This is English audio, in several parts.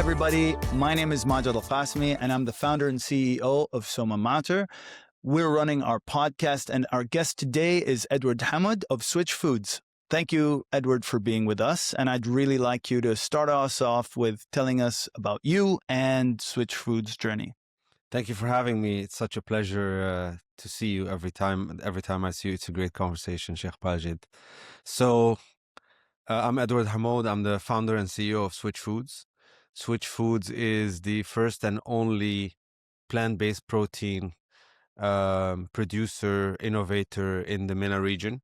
everybody. My name is Majid Al-Qasmi, and I'm the founder and CEO of SOMA MATER. We're running our podcast, and our guest today is Edward Hamod of Switch Foods. Thank you, Edward, for being with us. And I'd really like you to start us off with telling us about you and Switch Foods' journey. Thank you for having me. It's such a pleasure to see you every time. Every time I see you, it's a great conversation, Sheikh Majid. So I'm Edward Hamod. I'm the founder and CEO of Switch Foods. Switch Foods is the first and only plant-based protein producer, innovator in the MENA region.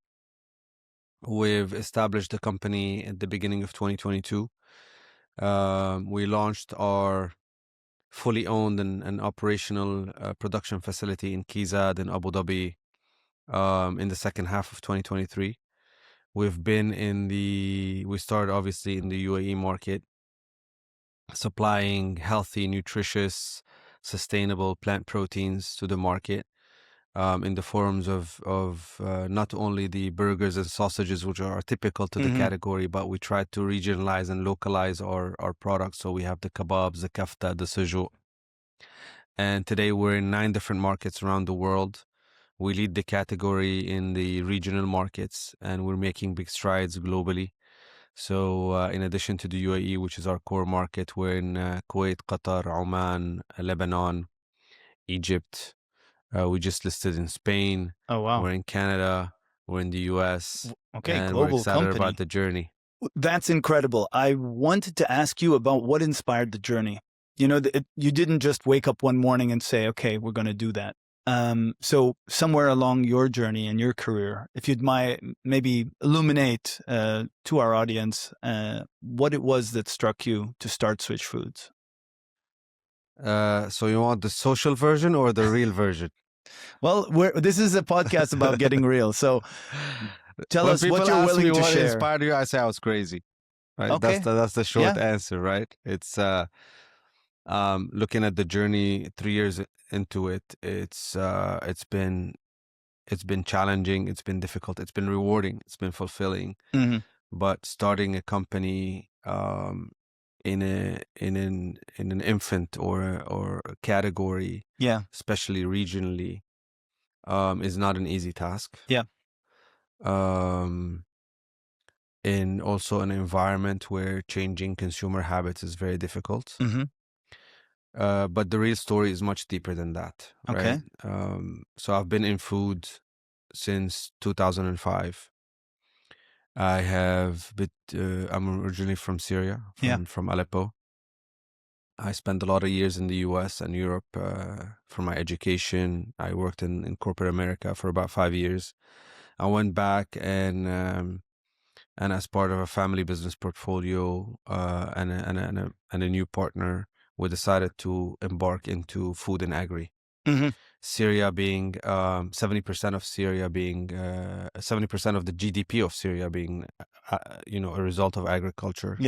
We've established the company at the beginning of 2022. We launched our fully owned and operational production facility in Kizad in Abu Dhabi in the second half of 2023. We started obviously in the UAE market, supplying healthy, nutritious, sustainable plant proteins to the market in the forms of not only the burgers and sausages, which are typical to the category, but we tried to regionalize and localize our products. So we have the kebabs, the kafta, the sujouk. And today we're in 9 different markets around the world. We lead the category in the regional markets, and we're making big strides globally. So in addition to the UAE, which is our core market, we're in Kuwait, Qatar, Oman, Lebanon, Egypt. We just listed in Spain. Oh, wow. We're in Canada. We're in the US. Okay, and global we're excited company. about the journey. That's incredible. I wanted to ask you about what inspired the journey. You know, you didn't just wake up one morning and say, okay, we're going to do that. So somewhere along your journey and your career, if you'd maybe illuminate to our audience what it was that struck you to start Switch Foods. So you want the social version or the real version? Well, this is a podcast about getting real. So tell us what you're willing to share. What inspired you? I say I was crazy. Right? Okay. That's the short answer, right? It's looking at the journey 3 years into it. It's been challenging. It's been difficult. It's been rewarding. It's been fulfilling. But starting a company in an infant or a category, especially regionally, is not an easy task. In also an environment where changing consumer habits is very difficult. But the real story is much deeper than that. Right? So I've been in food since 2005. I'm originally from Syria, from Aleppo. I spent a lot of years in the US and Europe for my education. I worked in corporate America for about 5 years. I went back and as part of a family business portfolio and a new partner, we decided to embark into food and agri. Syria being 70% of Syria being 70% of the GDP of Syria being a result of agriculture.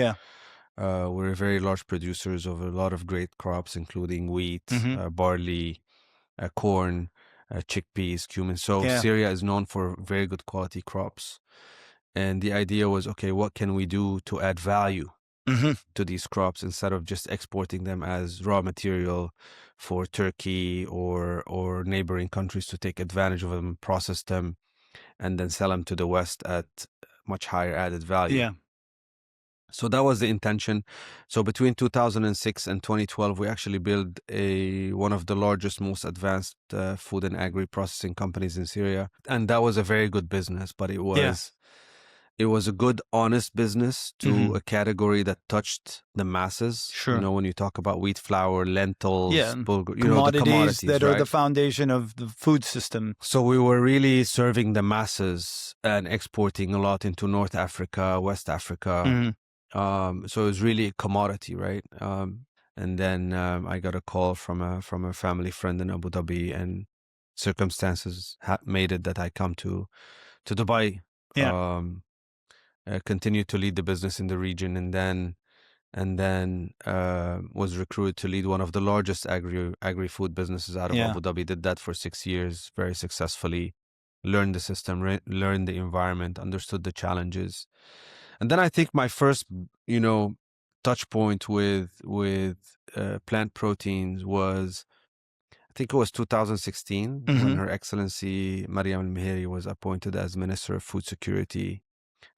We're very large producers of a lot of great crops, including wheat, barley, corn, chickpeas, cumin. So Syria is known for very good quality crops. And the idea was, okay, what can we do to add value to these crops instead of just exporting them as raw material for Turkey or neighboring countries to take advantage of them, process them, and then sell them to the West at much higher added value. So that was the intention. So between 2006 and 2012, we actually built one of the largest, most advanced food and agri processing companies in Syria. And that was a very good business, but it was a good, honest business to a category that touched the masses. You know, when you talk about wheat, flour, lentils, bulgur, commodities that are the foundation of the food system. So we were really serving the masses and exporting a lot into North Africa, West Africa. So it was really a commodity, right? And then I got a call from a family friend in Abu Dhabi, and circumstances made it that I come to Dubai. Continued to lead the business in the region, and then was recruited to lead one of the largest agri-food businesses out of Abu Dhabi. Did that for 6 years very successfully, learned the system, learned the environment, understood the challenges. And then I think my first, touch point with plant proteins was, I think it was 2016 when Her Excellency Mariam Al-Mehri was appointed as Minister of Food Security.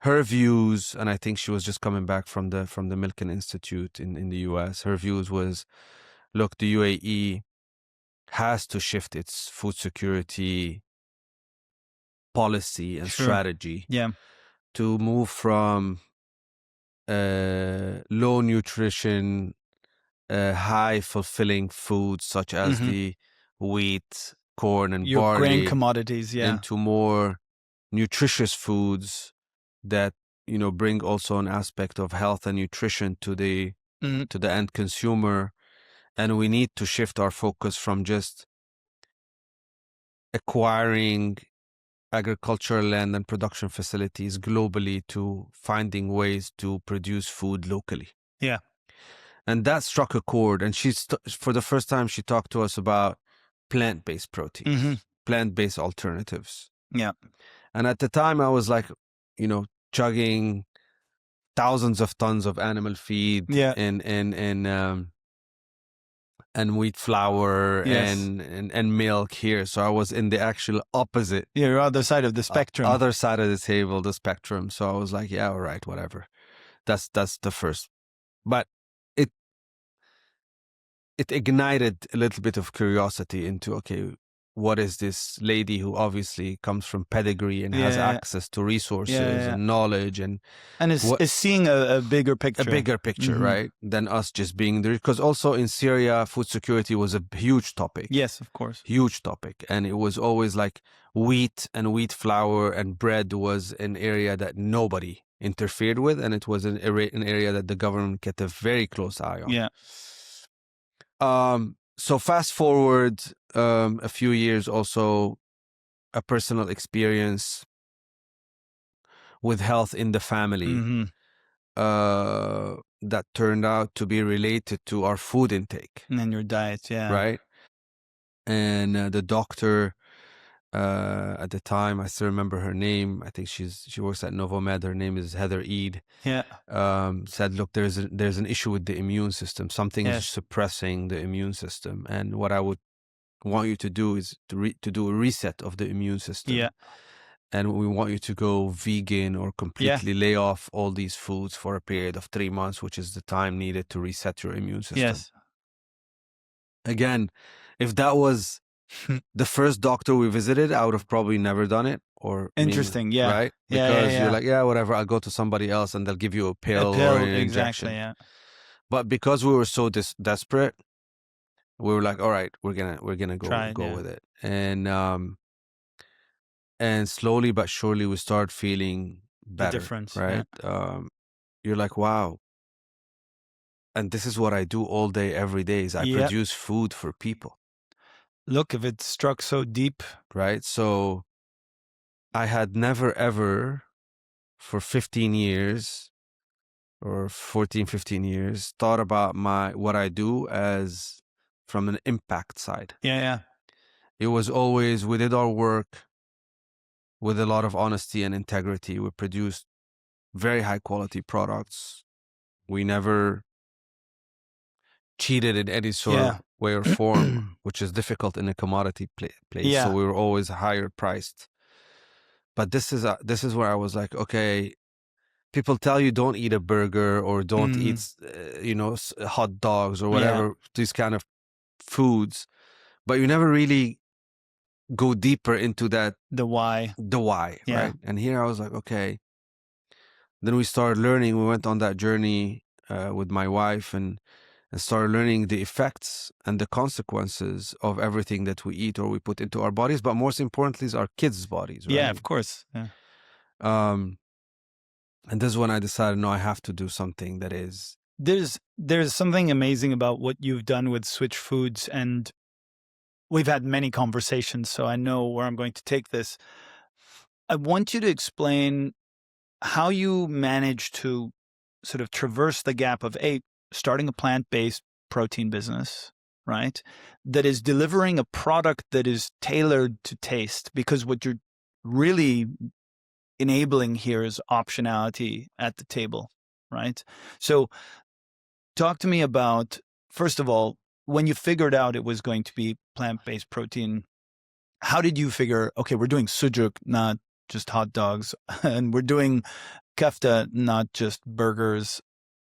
Her views, and I think she was just coming back from the Milken Institute in the US. Her views was, look, the UAE has to shift its food security policy and strategy to move from low nutrition, high fulfilling foods such as the wheat, corn, and your barley, grain commodities, into more nutritious foods that, you know, bring also an aspect of health and nutrition to the end consumer. And we need to shift our focus from just acquiring agricultural land and production facilities globally to finding ways to produce food locally. Yeah. And that struck a chord. And for the first time, she talked to us about plant-based proteins, plant-based alternatives. Yeah. And at the time, I was like, you know, chugging thousands of tons of animal feed and wheat flour and milk here. So I was in the actual opposite. You're other side of the spectrum. Other side of the table, the spectrum. So I was like, yeah, all right, whatever. That's the first. But it ignited a little bit of curiosity into, okay, what is this lady who obviously comes from pedigree and has access to resources and knowledge and is seeing a bigger picture, right, than us just being there. Because also in Syria, food security was a huge topic. Yes, of course. Huge topic. And it was always like wheat and wheat flour and bread was an area that nobody interfered with. And it was an area that the government kept a very close eye on. Yeah. So fast forward a few years, also a personal experience with health in the family that turned out to be related to our food intake. And your diet, Right? And the doctor at the time, I still remember her name. I think she works at Novomed. Her name is Heather Eid. Yeah. Said, look, there's an issue with the immune system. Something is suppressing the immune system, and what I would want you to do is to do a reset of the immune system. Yeah. And we want you to go vegan or completely lay off all these foods for a period of 3 months, which is the time needed to reset your immune system. Yes. Again, if that was the first doctor we visited, I would have probably never done it. Or interesting, right? Because you're like, whatever, I'll go to somebody else and they'll give you a pill or an injection. Yeah. But because we were so desperate, we were like, all right, we're gonna go with it. And slowly but surely we start feeling better. The difference, right? You're like, wow. And this is what I do all day, every day, is I produce food for people. Look, if it struck so deep. Right? So I had never, ever, for 15 years or 14, 15 years, thought about what I do as from an impact side. Yeah. It was always, we did our work with a lot of honesty and integrity. We produced very high quality products. We never cheated in any sort of way or form, which is difficult in a commodity place. Yeah. So we were always higher priced. But this is where I was like, okay, people tell you don't eat a burger or don't eat, hot dogs or whatever, these kind of foods, but you never really go deeper into that. The why, right? And here I was like, okay. Then we started learning. We went on that journey with my wife and started learning the effects and the consequences of everything that we eat or we put into our bodies, but most importantly is our kids' bodies, right? Yeah, of course. Yeah. And this is when I decided, no, I have to do something that is... There's something amazing about what you've done with Switch Foods, and we've had many conversations, so I know where I'm going to take this. I want you to explain how you managed to sort of traverse the gap of starting a plant-based protein business, right? That is delivering a product that is tailored to taste, because what you're really enabling here is optionality at the table, right? So talk to me about, first of all, when you figured out it was going to be plant-based protein, how did you figure, okay, we're doing sujuk, not just hot dogs, and we're doing kefta, not just burgers?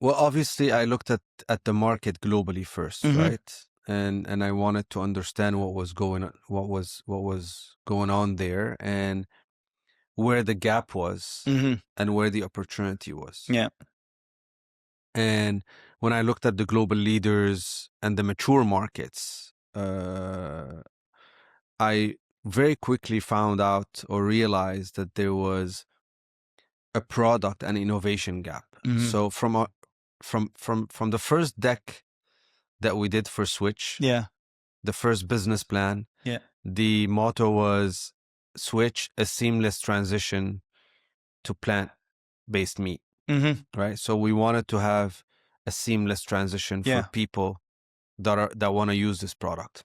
Well, obviously, I looked at the market globally first, right? And I wanted to understand what was going on there, and where the gap was, and where the opportunity was. Yeah. And when I looked at the global leaders and the mature markets, I very quickly found out or realized that there was a product and innovation gap. So from the first deck that we did for Switch, the first business plan, the motto was Switch, a seamless transition to plant-based meat, right? So we wanted to have a seamless transition for people that want to use this product.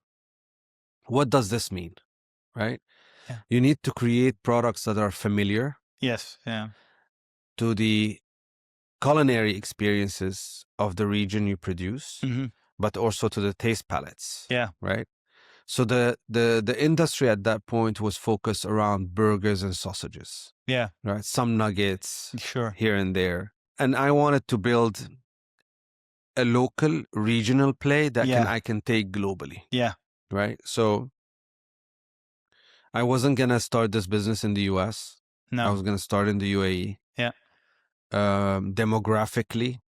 What does this mean, right? You need to create products that are familiar to the culinary experiences of the region you produce, but also to the taste palettes, right? So the industry at that point was focused around burgers and sausages, right? Some nuggets here and there. And I wanted to build a local regional play that I can take globally, right? So I wasn't going to start this business in the US. I was going to start in the UAE. Demographically,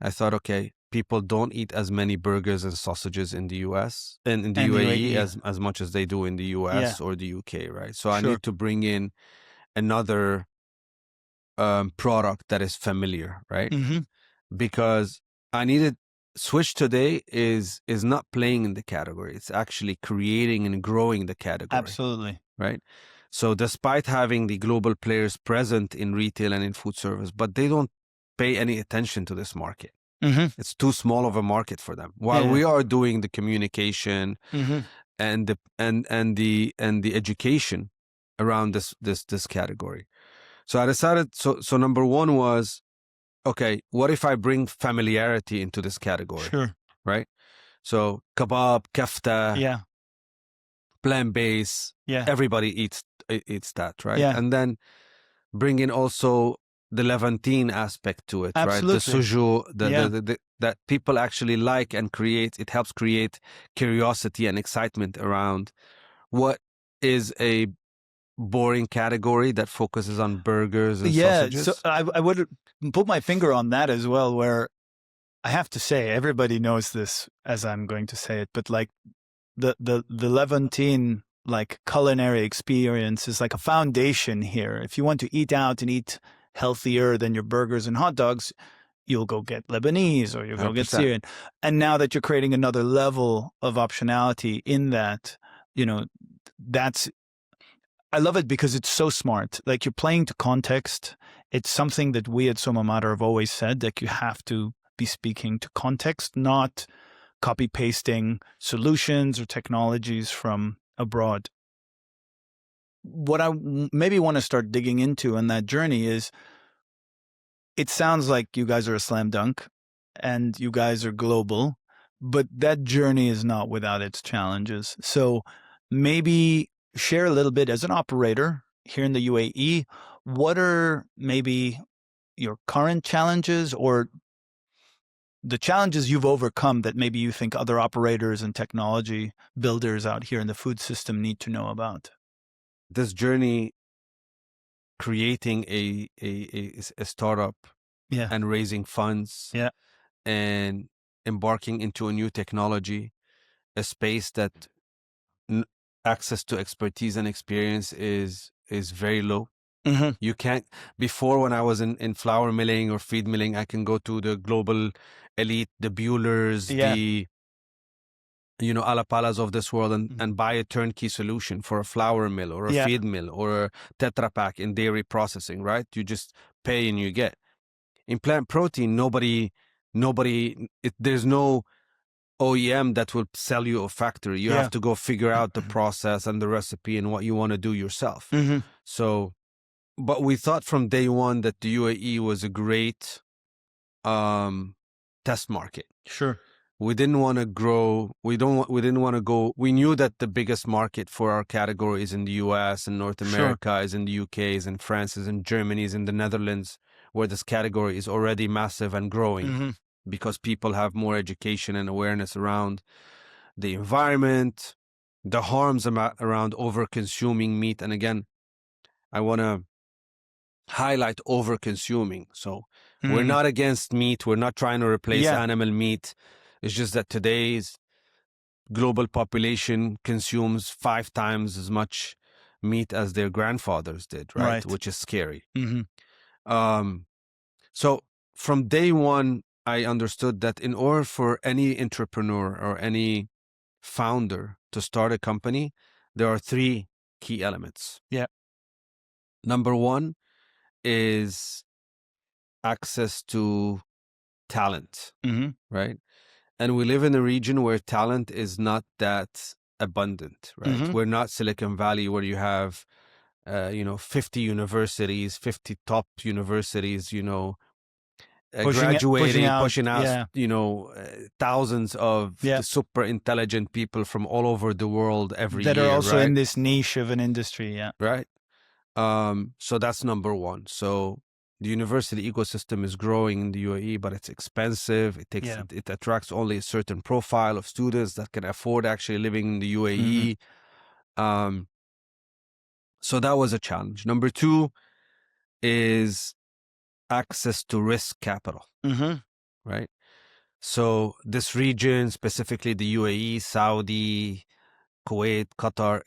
I thought, okay, people don't eat as many burgers and sausages in the US and in the UAE as much as they do in the US or the UK, right? So I need to bring in another product that is familiar, right? Because I needed Switch today is not playing in the category. It's actually creating and growing the category. Absolutely. Right? So despite having the global players present in retail and in food service, but they don't pay any attention to this market. It's too small of a market for them. While we are doing the communication and the education around this category. So I decided, so number one was, okay, what if I bring familiarity into this category? Right? So kebab, kefta, plant-based, everybody eats that, right? And then bring in also the Levantine aspect to it, right? The sujo, that people actually like and create. It helps create curiosity and excitement around what is a boring category that focuses on burgers and sausages. So I would put my finger on that as well, where I have to say, everybody knows this as I'm going to say it, but like the Levantine like culinary experience is like a foundation here. If you want to eat out and eat healthier than your burgers and hot dogs, you'll go get Lebanese or you'll go 100%. Get Syrian. And now that you're creating another level of optionality in that, I love it because it's so smart. Like, you're playing to context. It's something that we at SOMA MATER have always said, that you have to be speaking to context, not copy pasting solutions or technologies from abroad. What I maybe want to start digging into in that journey is, it sounds like you guys are a slam dunk and you guys are global, but that journey is not without its challenges. So maybe share a little bit as an operator here in the UAE, what are maybe your current challenges or the challenges you've overcome that maybe you think other operators and technology builders out here in the food system need to know about? This journey, creating a startup and raising funds and embarking into a new technology, a space that access to expertise and experience is very low. You can't, before when I was in flour milling or feed milling, I can go to the global elite, the Buellers, the Alapalas of this world and buy a turnkey solution for a flour mill or a feed mill or a Tetra Pak in dairy processing, right? You just pay and you get. In plant protein, there's no OEM that will sell you a factory. You have to go figure out the process and the recipe and what you want to do yourself. So, but we thought from day one that the UAE was a great test market. Sure. We didn't want to grow. We didn't want to go. We knew that the biggest market for our category is in the US and North America, is in the UK, is in France, is in Germany, is in the Netherlands, where this category is already massive and growing because people have more education and awareness around the environment, the harms around over-consuming meat. And again, I want to highlight over-consuming. So we're not against meat. We're not trying to replace animal meat. It's just that today's global population consumes 5 times as much meat as their grandfathers did, right? Which is scary. So from day one, I understood that in order for any entrepreneur or any founder to start a company, there are 3 key elements. Yeah. Number 1 is access to talent, right? And we live in a region where talent is not that abundant, right? We're not Silicon Valley where you have, 50 universities, 50 top universities, graduating, pushing out, thousands of super intelligent people from all over the world every year. That are also right? in this niche of an industry, Right. So that's number 1. So the university ecosystem is growing in the UAE, but it's expensive. It attracts only a certain profile of students that can afford actually living in the UAE. So that was a challenge. Number 2 is access to risk capital, right? So this region, specifically the UAE, Saudi, Kuwait, Qatar,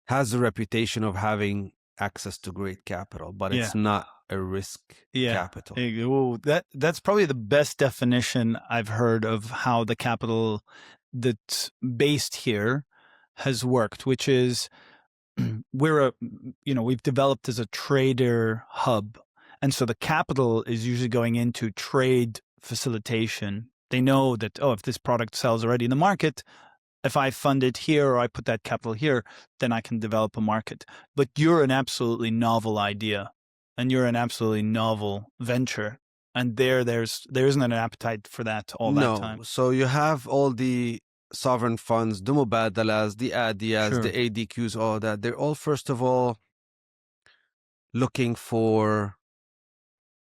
has a reputation of having access to great capital, but it's not a risk capital. Ooh, that's probably the best definition I've heard of how the capital that's based here has worked, which is we've developed as a trader hub. And so the capital is usually going into trade facilitation. They know that, if this product sells already in the market, if I fund it here or I put that capital here, then I can develop a market. But you're an absolutely novel idea and you're an absolutely novel venture. And there isn't an appetite for that that time. So you have all the sovereign funds, the Mubadalas, the ADIAs, the ADQs, all that. They're all, first of all, looking for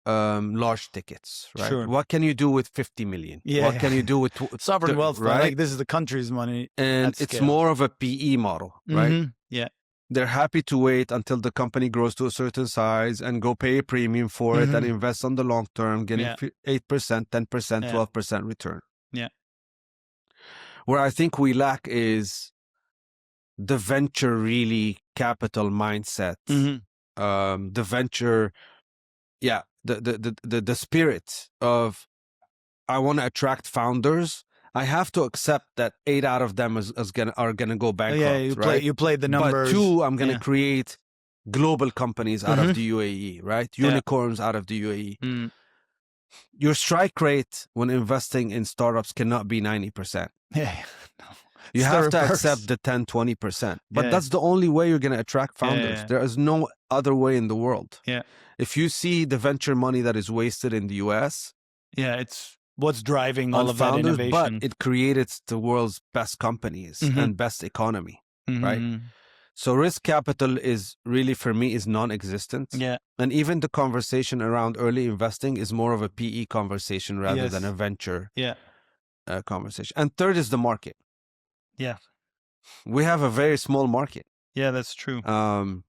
large tickets, right? Sure. What can you do with 50 million? What can you do with sovereign wealth? Right? Like, this is the country's money, and it's more of a PE model, right? Yeah. They're happy to wait until the company grows to a certain size and go pay a premium for it and invest on the long term, getting 8%, 10%, 12% return. Yeah. Where I think we lack is the venture really capital mindset. The venture, the spirit of, I want to attract founders. I have to accept that 8 out of them are gonna go bankrupt. You play the numbers. But 2, I'm gonna create global companies out of the UAE, right? Unicorns out of the UAE. Your strike rate when investing in startups cannot be 90%. You have to accept the 10, 20%. But that's the only way you're going to attract founders. There is no other way in the world. If you see the venture money that is wasted in the US, it's what's driving all of founders, that innovation. But it created the world's best companies and best economy, right? So risk capital is really, for me, is non-existent. And even the conversation around early investing is more of a PE conversation rather than a venture conversation. And third is the market. We have a very small market. That's true. And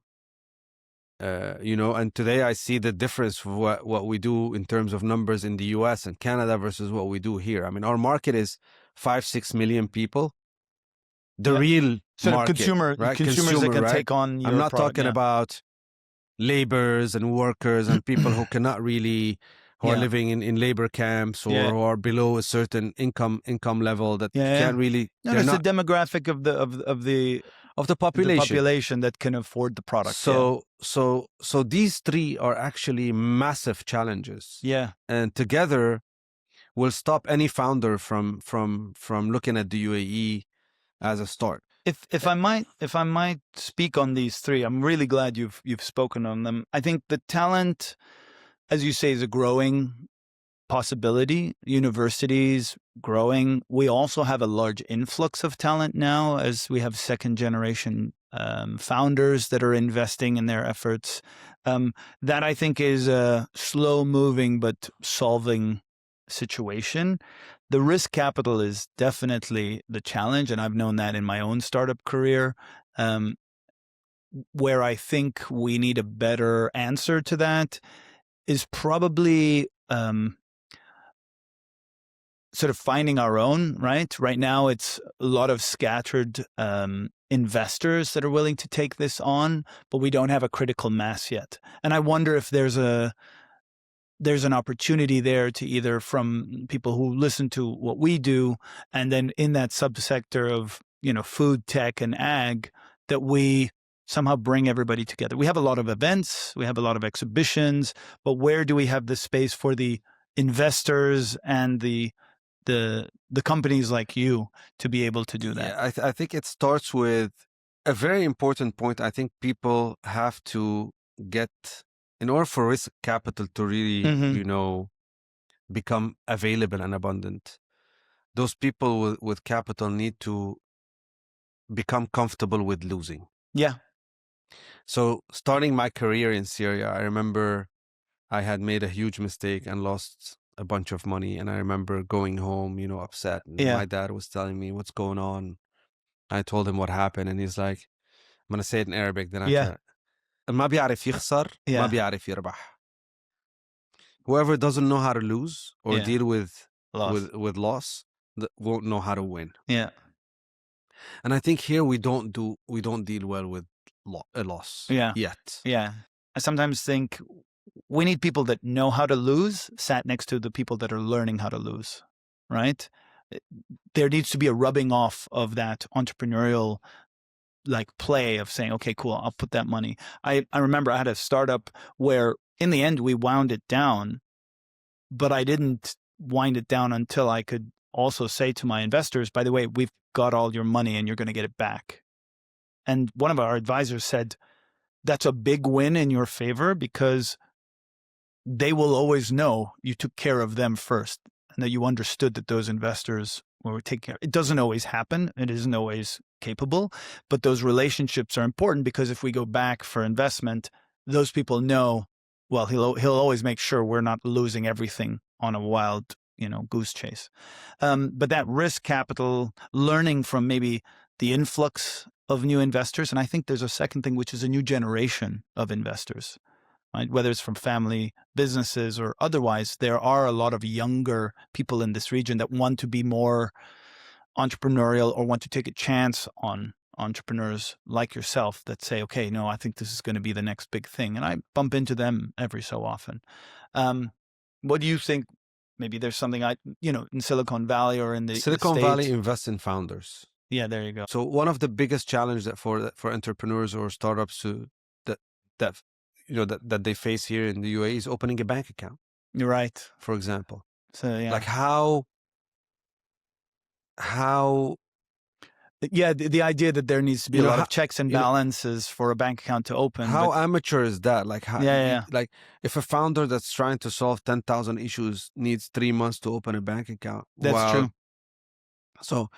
today I see the difference of what we do in terms of numbers in the US and Canada versus what we do here. I mean, our market is 5-6 million people. The real market, consumers that can take on your I'm not product, talking about laborers and workers and people who cannot really, who are living in labor camps or who are below a certain income level that can't really. No, it's the demographic of the population that can afford the product. So these 3 are actually massive challenges. And together will stop any founder from looking at the UAE as a start. If I might speak on these 3, I'm really glad you've spoken on them. I think the talent, as you say, is a growing possibility. Universities growing. We also have a large influx of talent now, as we have second generation founders that are investing in their efforts. That I think is a slow moving but solving situation. The risk capital is definitely the challenge, and I've known that in my own startup career. Where I think we need a better answer to that is probably sort of finding our own, right? Right now, it's a lot of scattered investors that are willing to take this on, but we don't have a critical mass yet. And I wonder if there's an opportunity there to either from people who listen to what we do, and then in that subsector of, food, tech, and ag, that we somehow bring everybody together. We have a lot of events, we have a lot of exhibitions, but where do we have the space for the investors and the companies like you to be able to do that? Yeah, I think it starts with a very important point. I think people have to get, in order for risk capital to really, become available and abundant, those people with capital need to become comfortable with losing. Yeah. So starting my career in Syria, I remember I had made a huge mistake and lost a bunch of money. And I remember going home, upset. And my dad was telling me what's going on. I told him what happened. And he's like, I'm going to say it in Arabic. Then ما بيعرف يخسر ما بيعرف يربح. Whoever doesn't know how to lose or deal with loss won't know how to win. Yeah. And I think here we don't deal well with a loss yet. Yeah. I sometimes think we need people that know how to lose sat next to the people that are learning how to lose, right? There needs to be a rubbing off of that entrepreneurial play of saying, okay, cool, I'll put that money. I remember I had a startup where in the end we wound it down, but I didn't wind it down until I could also say to my investors, by the way, we've got all your money and you're going to get it back. And one of our advisors said, that's a big win in your favor because they will always know you took care of them first and that you understood that those investors were taking care. It doesn't always happen. It isn't always capable, but those relationships are important because if we go back for investment, those people know, well, he'll always make sure we're not losing everything on a wild, goose chase. But that risk capital, learning from maybe the influx of new investors. And I think there's a second thing, which is a new generation of investors, right? Whether it's from family businesses or otherwise, there are a lot of younger people in this region that want to be more entrepreneurial or want to take a chance on entrepreneurs like yourself that say, okay, no, I think this is going to be the next big thing. And I bump into them every so often. What do you think? Maybe there's something in Silicon Valley or in the Silicon Valley invests in founders. Yeah, there you go. So one of the biggest challenges that for entrepreneurs or startups that they face here in the UAE is opening a bank account. You're right. For example. So yeah. Like how yeah, the idea that there needs to be a lot of checks and balances for a bank account to open. How amateur is that? Like how, like if a founder that's trying to solve 10,000 issues needs 3 months to open a bank account. That's true. So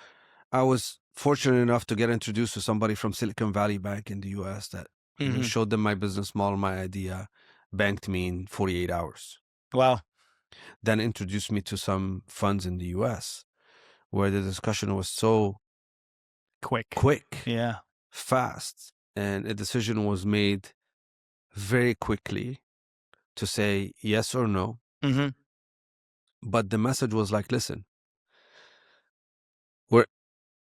I was fortunate enough to get introduced to somebody from Silicon Valley Bank in the US that showed them my business model, my idea, banked me in 48 hours. Wow. Then introduced me to some funds in the US where the discussion was so quick, fast, and a decision was made very quickly to say yes or no. But the message was like, listen,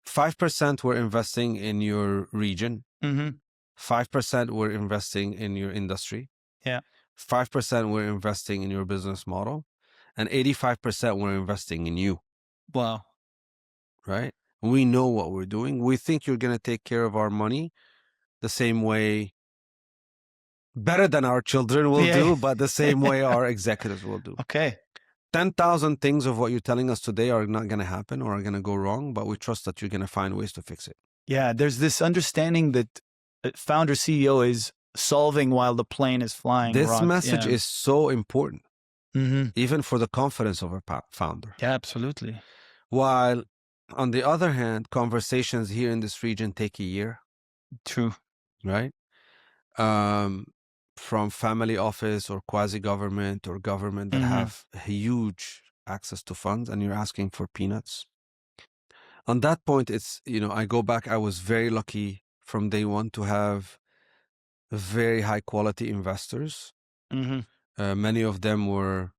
5% we're investing in your region, 5% we're investing in your industry, 5% we're investing in your business model, and 85% we're investing in you. Wow. Right? We know what we're doing. We think you're going to take care of our money the same way, better than our children will do, but the same way our executives will do. Okay. 10,000 things of what you're telling us today are not going to happen or are going to go wrong, but we trust that you're going to find ways to fix it. Yeah, there's this understanding that founder CEO is solving while the plane is flying. This message is so important. even for the confidence of a founder. Yeah, absolutely. While on the other hand, conversations here in this region take a year. True. Right? From family office or quasi-government or government that have huge access to funds, and you're asking for peanuts. On that point, it's, I go back, I was very lucky from day one to have very high quality investors. Many of them were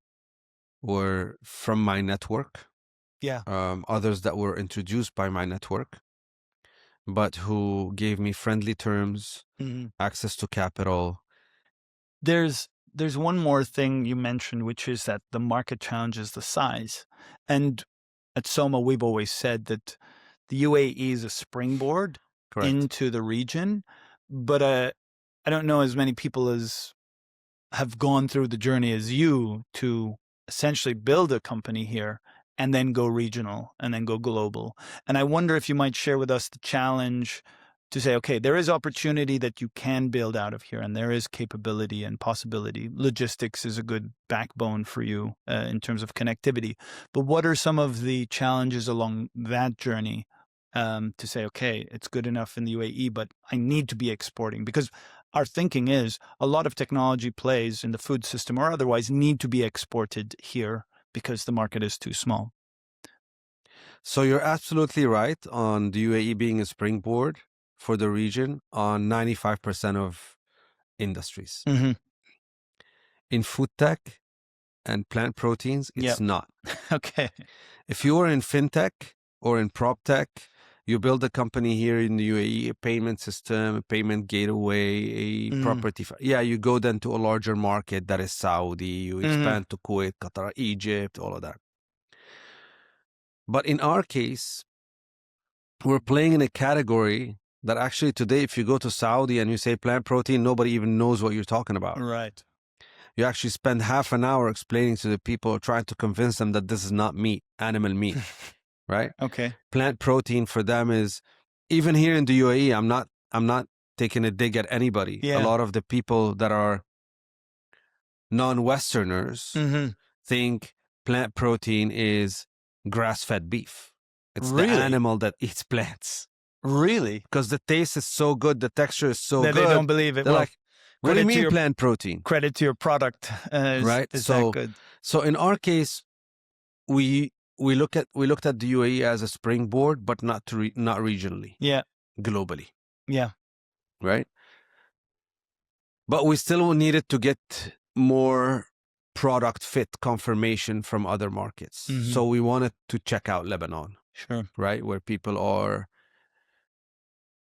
from my network. Yeah. Others that were introduced by my network, but who gave me friendly terms, access to capital. There's one more thing you mentioned, which is that the market challenge is the size. And at SOMA, we've always said that the UAE is a springboard into the region. But I don't know as many people as have gone through the journey as you to essentially build a company here and then go regional and then go global. And I wonder if you might share with us the challenge to say, okay, there is opportunity that you can build out of here, and there is capability and possibility. Logistics is a good backbone for you in terms of connectivity. But what are some of the challenges along that journey to say, okay, it's good enough in the UAE, but I need to be exporting? Because our thinking is a lot of technology plays in the food system or otherwise need to be exported here because the market is too small. So you're absolutely right on the UAE being a springboard for the region on 95% of industries. In food tech and plant proteins, it's not. Okay. If you are in fintech or in prop tech, you build a company here in the UAE, a payment system, a payment gateway, a property. Yeah, you go then to a larger market that is Saudi, you expand to Kuwait, Qatar, Egypt, all of that. But in our case, we're playing in a category that actually today, if you go to Saudi and you say plant protein, nobody even knows what you're talking about. Right. You actually spend half an hour explaining to the people, trying to convince them that this is not meat, animal meat, right? Okay. Plant protein for them is, even here in the UAE, I'm not taking a dig at anybody. Yeah. A lot of the people that are non-Westerners think plant protein is grass-fed beef. It's the animal that eats plants. Really? Because the taste is so good, the texture is so that good. They don't believe it. They're well, like, what do you mean plant protein? Credit to your product. Right? Is that good? So in our case, we looked at the UAE as a springboard, but not regionally. Yeah. Globally. Yeah. Right? But we still needed to get more product fit confirmation from other markets. So we wanted to check out Lebanon. Sure. Right? Where people are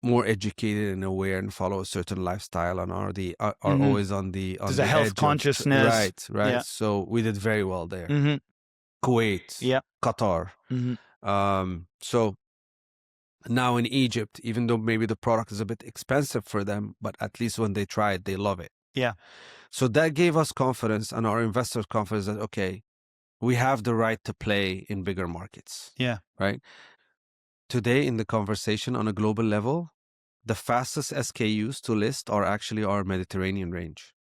more educated and aware and follow a certain lifestyle and are always on the There's a health consciousness. Right. Yeah. So we did very well there. Kuwait, Qatar. So now in Egypt, even though maybe the product is a bit expensive for them, but at least when they try it, they love it. Yeah. So that gave us confidence and our investors confidence that, okay, we have the right to play in bigger markets. Yeah. Right. Today in the conversation on a global level, the fastest SKUs to list are actually our Mediterranean range.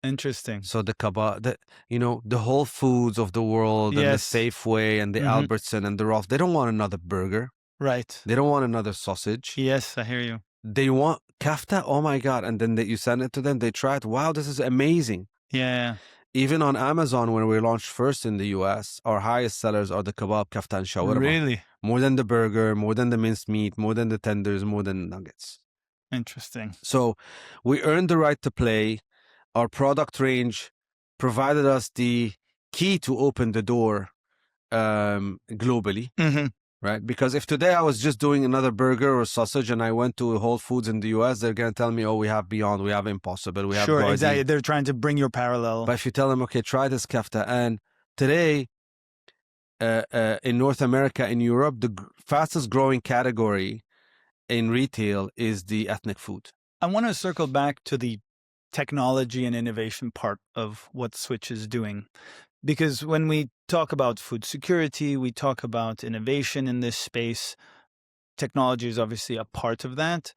Interesting. So the kebab, the Whole Foods of the world and the Safeway and the Albertson and the Rolf, they don't want another burger. Right. They don't want another sausage. Yes, I hear you. They want kafta. Oh my God. And then you send it to them. They try it. Wow, this is amazing. Yeah. Even on Amazon, when we launched first in the US, our highest sellers are the kebab, kafta, and shawarma. Really? More than the burger, more than the minced meat, more than the tenders, more than the nuggets. Interesting. So we earned the right to play. Our product range provided us the key to open the door globally. Right? Because if today I was just doing another burger or sausage and I went to Whole Foods in the US, they're going to tell me, oh, we have Beyond, we have Impossible, we have Sure, Garden. exactly. They're trying to bring your parallel. But if you tell them, okay, try this kafta. And today, in North America, in Europe, the fastest growing category in retail is the ethnic food. I want to circle back to the technology and innovation part of what Switch is doing. Because when we talk about food security, we talk about innovation in this space. Technology is obviously a part of that.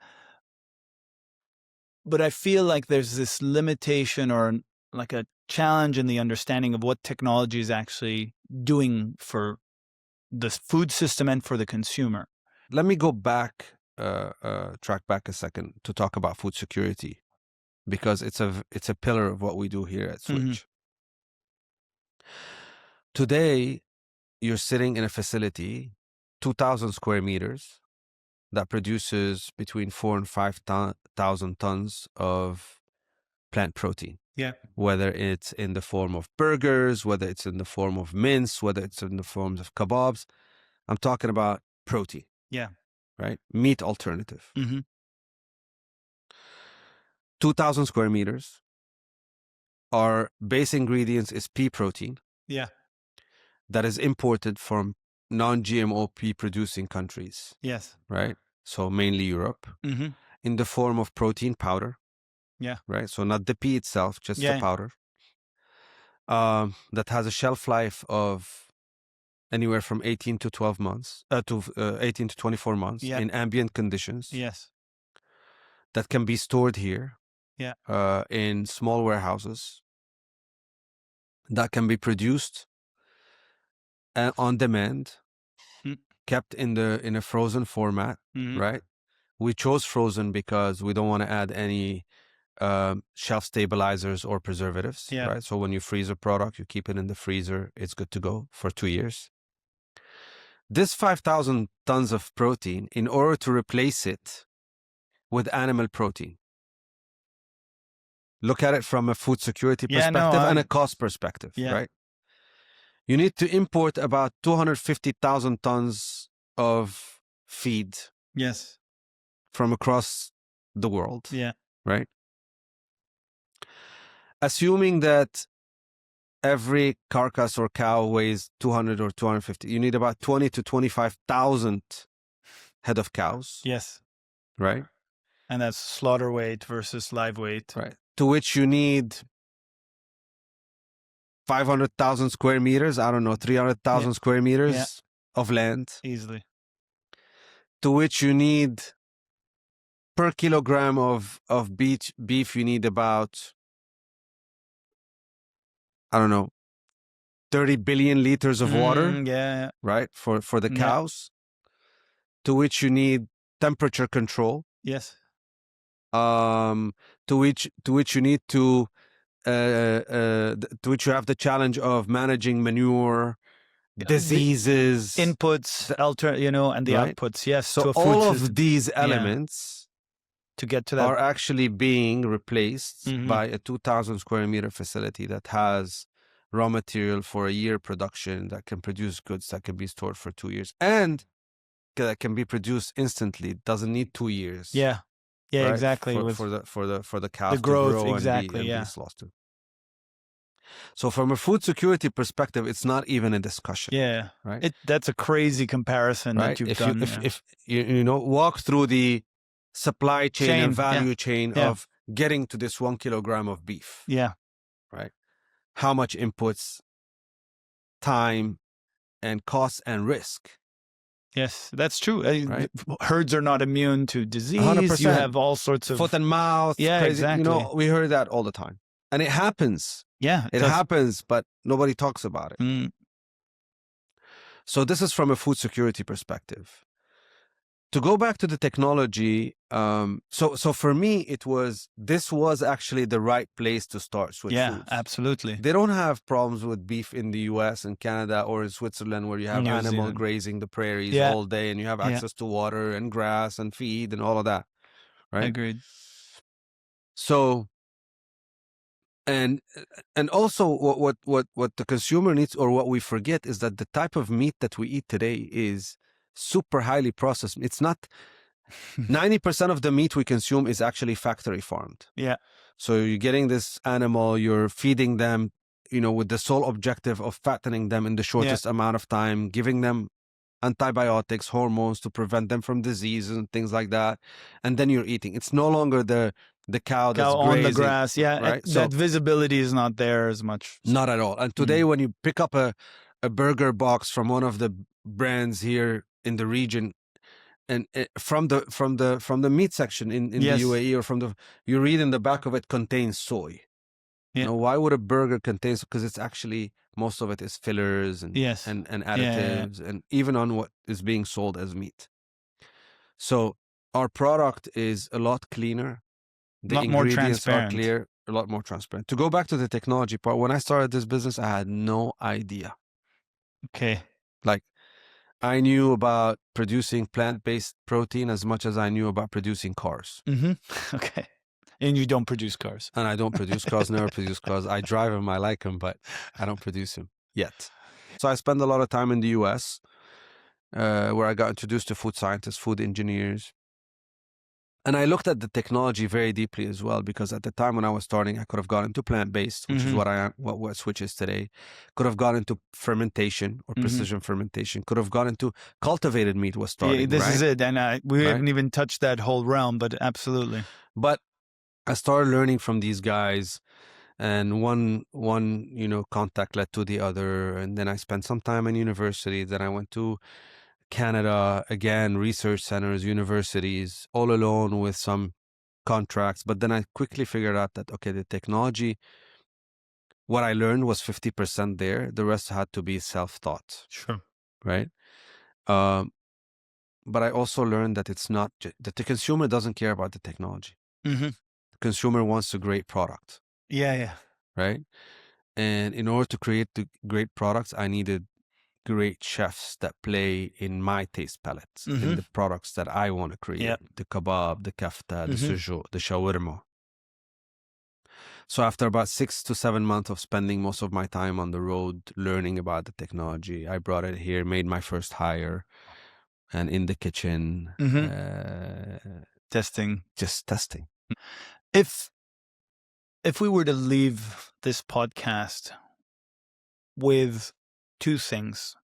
But I feel like there's this limitation or like a challenge in the understanding of what technology is actually doing for the food system and for the consumer. Let me go back, track back a second to talk about food security, because it's a pillar of what we do here at Switch. Mm-hmm. Today, you're sitting in a facility, 2,000 square meters, that produces between 4,000 and 5,000 tons of plant protein. Yeah. Whether it's in the form of burgers, whether it's in the form of mince, whether it's in the forms of kebabs. I'm talking about protein. Yeah. Right? Meat alternative. Mm-hmm. 2,000 square meters. Our base ingredients is pea protein. Yeah. That is imported from non-GMO pea producing countries. Yes. Right? So mainly Europe. Mm-hmm. In the form of protein powder. Yeah. Right? So not the pea itself, just the powder. That has a shelf life of anywhere from 18 to 12 months, 18 to 24 months in ambient conditions. Yes. That can be stored here. Yeah. In small warehouses. That can be produced on demand, kept in a frozen format, right? We chose frozen because we don't want to add any shelf stabilizers or preservatives, right? So when you freeze a product, you keep it in the freezer, it's good to go for 2 years. This 5,000 tons of protein, in order to replace it with animal protein, look at it from a food security perspective and a cost perspective, right? You need to import about 250,000 tons of feed. Yes. From across the world. Yeah. Right? Assuming that every carcass or cow weighs 200 or 250, you need about 20 to 25,000 head of cows. Yes. Right? And that's slaughter weight versus live weight. Right. To which you need 500,000 square meters, I don't know, 300,000 square meters of land. Easily. To which you need, per kilogram of beef, you need about, I don't know, 30 billion liters of water. Right? For the cows. To which you need temperature control. Yes. To which you need to which you have the challenge of managing manure, diseases, inputs, and the outputs. Yes. So all of these elements to get to that are actually being replaced by a 2,000 square meter facility that has raw material for a year production, that can produce goods that can be stored for 2 years, and that can be produced instantly. It doesn't need 2 years. Yeah. Yeah, right? exactly. For the cows the growth, to grow exactly, and be slaughtered. So from a food security perspective, it's not even a discussion. Yeah. Right. That's a crazy comparison that you've done. If you walk through the supply chain and value chain of getting to this 1 kilogram of beef. Yeah. Right. How much inputs, time, and cost and risk. Yes, that's true. Right? Herds are not immune to disease. 100%. You have all sorts of foot and mouth. Yeah, crazy. exactly. We heard that all the time, and it happens. Yeah, it happens, but nobody talks about it. So this is from a food security perspective. To go back to the technology, so for me, this was actually the right place to start Switch Foods. Absolutely. They don't have problems with beef in the US and Canada or in Switzerland, where you have animal grazing the prairies all day and you have access to water and grass and feed and all of that. Right? Agreed. So, and also what the consumer needs, or what we forget, is that the type of meat that we eat today is super highly processed. It's not 90% of the meat we consume is actually factory farmed. Yeah. So you're getting this animal, you're feeding them, with the sole objective of fattening them in the shortest amount of time, giving them antibiotics, hormones to prevent them from disease and things like that. And then you're eating. It's no longer the cow that's on grazing, the grass. Yeah. Right? That visibility is not there as much. Not at all. And today when you pick up a burger box from one of the brands here in the region, and from the meat section in the UAE, or you read in the back of it, contains soy. You know, why would a burger contain? Because it's actually, most of it is fillers and additives, and even on what is being sold as meat. So our product is a lot cleaner. The ingredients are clear, a lot more transparent. To go back to the technology part, when I started this business, I had no idea. Okay. Like, I knew about producing plant-based protein as much as I knew about producing cars. Okay. And you don't produce cars. And I don't produce cars, never produce cars. I drive them, I like them, but I don't produce them yet. So I spend a lot of time in the US, where I got introduced to food scientists, food engineers. And I looked at the technology very deeply as well, because at the time when I was starting, I could have gone into plant-based, which is what Switch is today. Could have gone into fermentation or precision fermentation. Could have gone into cultivated meat was starting. Yeah, this is it. And we haven't even touched that whole realm, but absolutely. But I started learning from these guys, and one contact led to the other. And then I spent some time in university. Then I went to Canada, again, research centers, universities, all alone with some contracts. But then I quickly figured out that, okay, the technology, what I learned was 50% there. The rest had to be self-taught. Sure. Right? But I also learned that it's not, that the consumer doesn't care about the technology. The consumer wants a great product. Yeah. Right? And in order to create the great products, I needed great chefs that play in my taste palettes, in the products that I want to create. The kebab, the kafta, the sujouk, the shawarma. So after about 6 to 7 months of spending most of my time on the road learning about the technology, I brought it here, made my first hire, and in the kitchen, just testing. If we were to leave this podcast with two things,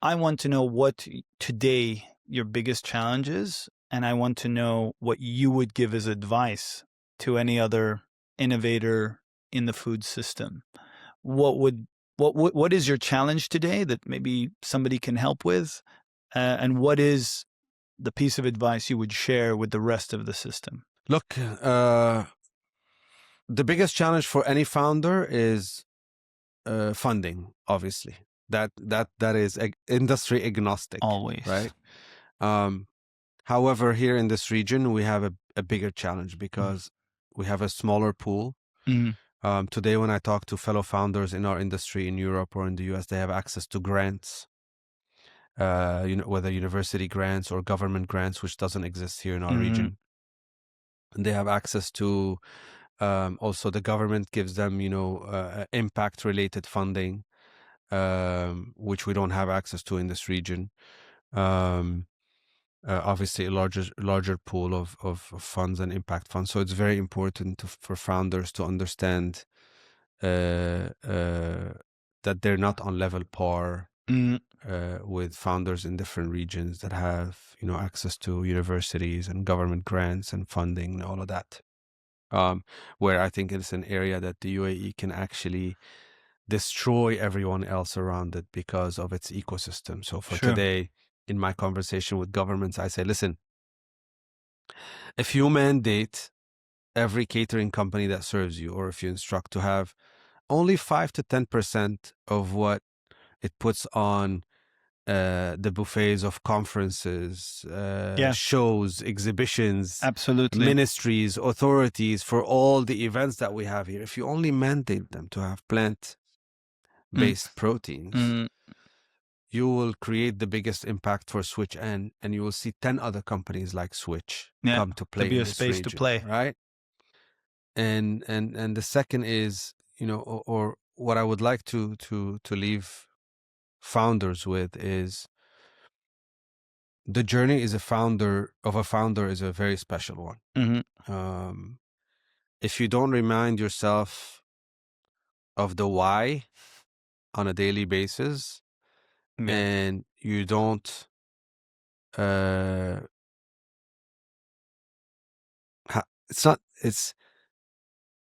I want to know what today your biggest challenge is, and I want to know what you would give as advice to any other innovator in the food system. What is your challenge today that maybe somebody can help with, and what is the piece of advice you would share with the rest of the system? Look, the biggest challenge for any founder is funding, obviously. That is industry agnostic. Always. Right? However, here in this region, we have a bigger challenge because we have a smaller pool. Today, when I talk to fellow founders in our industry in Europe or in the US, they have access to grants, whether university grants or government grants, which doesn't exist here in our region. And they have access to, also the government gives them, impact-related funding, which we don't have access to in this region. Obviously, a larger pool of funds and impact funds. So it's very important for founders to understand that they're not on level par with founders in different regions that have, access to universities and government grants and funding and all of that. Where I think it's an area that the UAE can actually destroy everyone else around it because of its ecosystem. So for today, in my conversation with governments, I say, listen, if you mandate every catering company that serves you, or if you instruct to have only 5 to 10% of what it puts on the buffets of conferences, shows, exhibitions, absolutely, ministries, authorities, for all the events that we have here, if you only mandate them to have plant-based proteins, you will create the biggest impact for Switch, and you will see 10 other companies like Switch come to play. To be in a this space region, to play, right? And the second is, or what I would like to leave founders with is, the journey is a founder is a very special one. If you don't remind yourself of the why on a daily basis, and you don't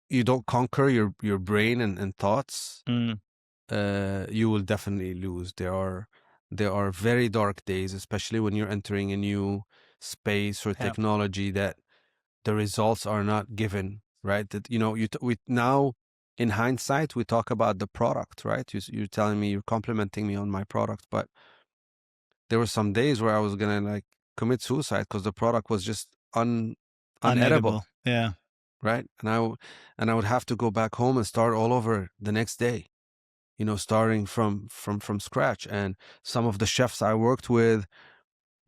you don't conquer your brain and thoughts, you will definitely lose. There are very dark days, especially when you're entering a new space or technology that the results are not given, right? That we now in hindsight, we talk about the product, right? You're telling me, you're complimenting me on my product, but there were some days where I was gonna like commit suicide because the product was just unedible. Yeah. Right. And I would have to go back home and start all over the next day, you know, starting from scratch. And some of the chefs I worked with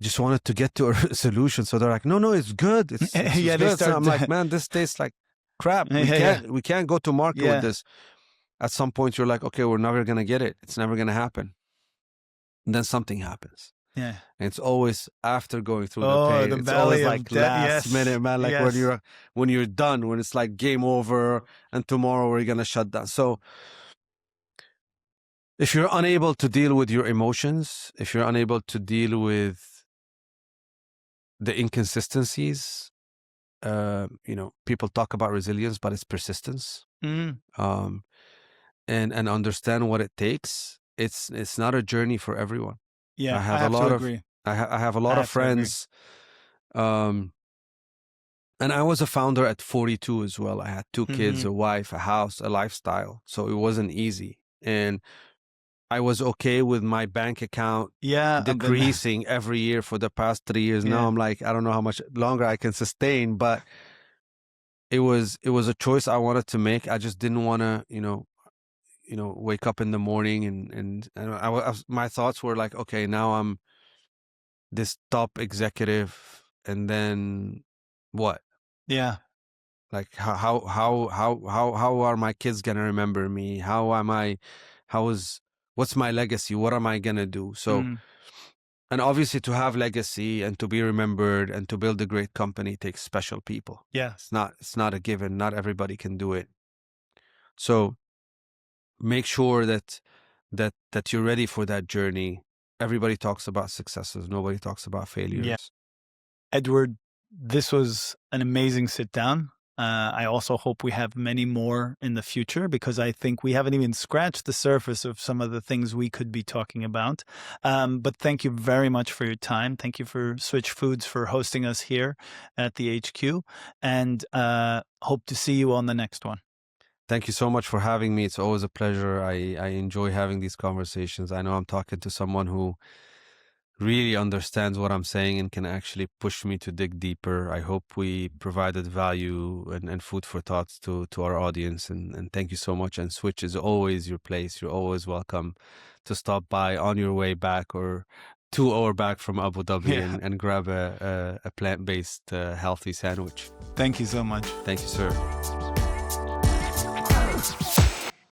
just wanted to get to a solution. So they're like, no, it's good. It's Yeah, good. So I'm like, man, this tastes like crap. We can't go to market with this. At some point you're like, okay, we're never gonna get it. It's never gonna happen. And then something happens. Yeah. And it's always after going through the pain. It's always like last minute, man. Like when you're done, when it's like game over and tomorrow we're gonna shut down. So if you're unable to deal with your emotions, if you're unable to deal with the inconsistencies, you know, people talk about resilience, but it's persistence. Mm-hmm. And understand what it takes. It's not a journey for everyone. Yeah, I have a lot of friends. And I was a founder at 42 as well. I had 2 kids, a wife, a house, a lifestyle. So it wasn't easy. And I was okay with my bank account decreasing every year for the past 3 years. Now I'm like, I don't know how much longer I can sustain, but it was a choice I wanted to make. I just didn't want to, you know, wake up in the morning and my thoughts were like, okay, now I'm this top executive, and then what? Yeah. Like how are my kids gonna remember me? What's my legacy? What am I gonna do? So, and obviously to have legacy and to be remembered and to build a great company takes special people. Yeah. It's not a given. Not everybody can do it. So make sure that you're ready for that journey. Everybody talks about successes. Nobody talks about failures. Yeah. Edward, this was an amazing sit down. I also hope we have many more in the future, because I think we haven't even scratched the surface of some of the things we could be talking about. But thank you very much for your time. Thank you for Switch Foods for hosting us here at the HQ, and hope to see you on the next one. Thank you so much for having me. It's always a pleasure. I enjoy having these conversations. I know I'm talking to someone who really understands what I'm saying and can actually push me to dig deeper. I hope we provided value and food for thoughts to our audience. And thank you so much. And Switch is always your place. You're always welcome to stop by on your way back or 2 hours back from Abu Dhabi and grab a plant-based healthy sandwich. Thank you so much. Thank you, sir.